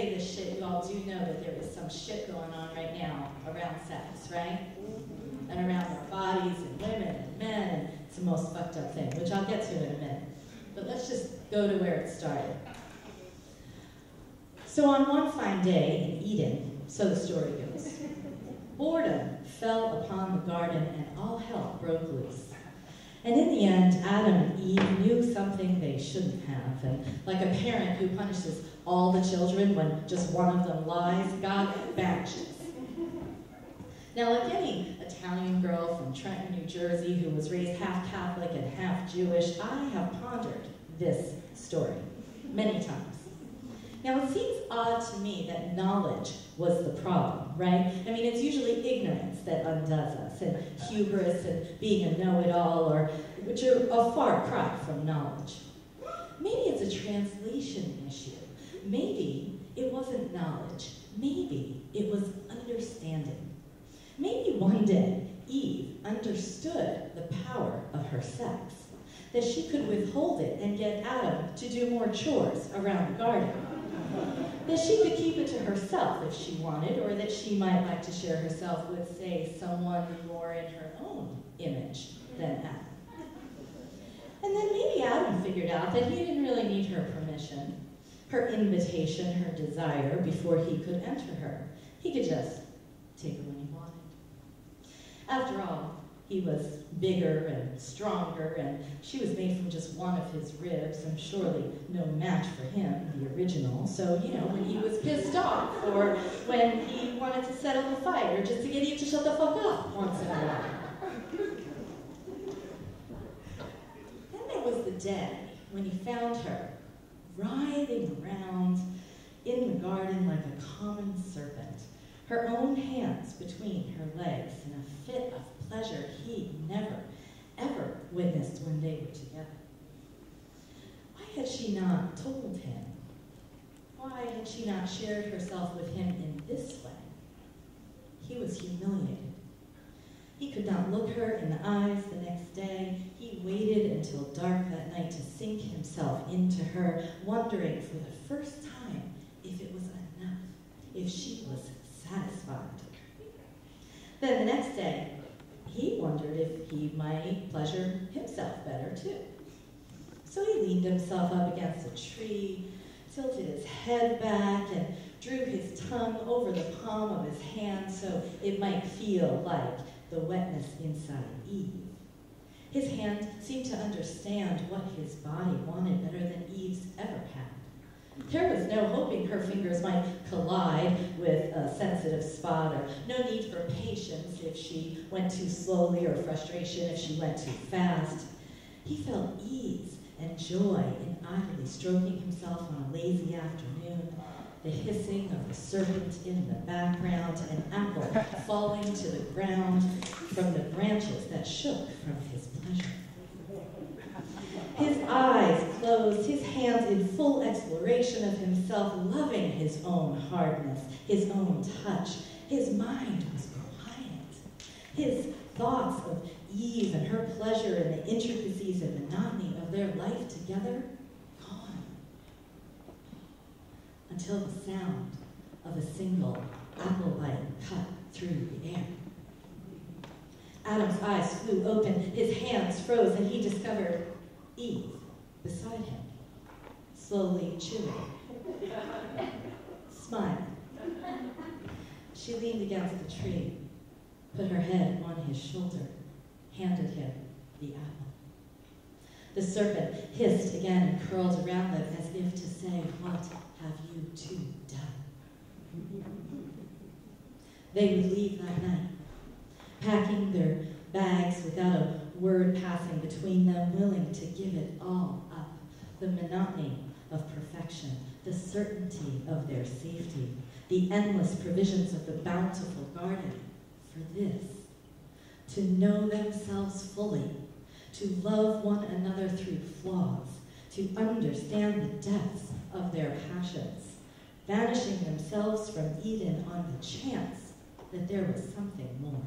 say this shit, you all do know that there is some shit going on right now around sex, right? And around our bodies and women and men, and it's the most fucked up thing, which I'll get to in a minute. But let's just go to where it started. So on one fine day in Eden, so the story goes, boredom fell upon the garden and all hell broke loose. And in the end, Adam and Eve knew something they shouldn't have. And like a parent who punishes all the children when just one of them lies, God banishes. Now, like any Italian girl from Trenton, New Jersey, who was raised half Catholic and half Jewish, I have pondered this story many times. Now, it seems odd to me that knowledge was the problem, right? I mean, it's usually ignorance that undoes us, and hubris and being a know-it-all, which are a far cry from knowledge. Maybe it's a translation issue. Maybe it wasn't knowledge. Maybe it was understanding. Maybe one day Eve understood the power of her sex, that she could withhold it and get Adam to do more chores around the garden. That she could keep it to herself if she wanted, or that she might like to share herself with, say, someone more in her own image than Adam. And then maybe Adam figured out that he didn't really need her permission, her invitation, her desire, before he could enter her. He could just take her when he wanted. After all, he was bigger and stronger, and she was made from just one of his ribs, and surely no match for him, the original. So, when he was pissed off, or when he wanted to settle the fight, or just to get Eve to shut the fuck up once in a while. Then there was the day when he found her writhing around in the garden like a common serpent, her own hands between her legs in a fit of pleasure he never, ever witnessed when they were together. Why had she not told him? Why had she not shared herself with him in this way? He was humiliated. He could not look her in the eyes the next day. He waited until dark that night to sink himself into her, wondering for the first time if it was enough, if she was satisfied. Then the next day, he wondered if he might pleasure himself better too. So he leaned himself up against a tree, tilted his head back, and drew his tongue over the palm of his hand so it might feel like the wetness inside Eve. His hand seemed to understand what his body wanted better than Eve's ever had. There was no hoping her fingers might collide with a sensitive spot, or no need for patience if she went too slowly, or frustration if she went too fast. He felt ease and joy in idly stroking himself on a lazy afternoon, the hissing of the serpent in the background, an apple falling to the ground from the branches that shook from his pleasure. His eyes closed, his hands in full exploration of himself, loving his own hardness, his own touch. His mind was quiet. His thoughts of Eve and her pleasure and the intricacies and monotony of their life together, gone. Until the sound of a single apple bite cut through the air. Adam's eyes flew open, his hands froze, and he discovered Eve beside him, slowly chewing, smiling. She leaned against the tree, put her head on his shoulder, handed him the apple. The serpent hissed again and curled around them as if to say, "What have you two done?" They would leave that night, packing their bags without a word passing between them, willing to give it all up. The monotony of perfection, the certainty of their safety, the endless provisions of the bountiful garden, for this, to know themselves fully, to love one another through flaws, to understand the depths of their passions, banishing themselves from Eden on the chance that there was something more.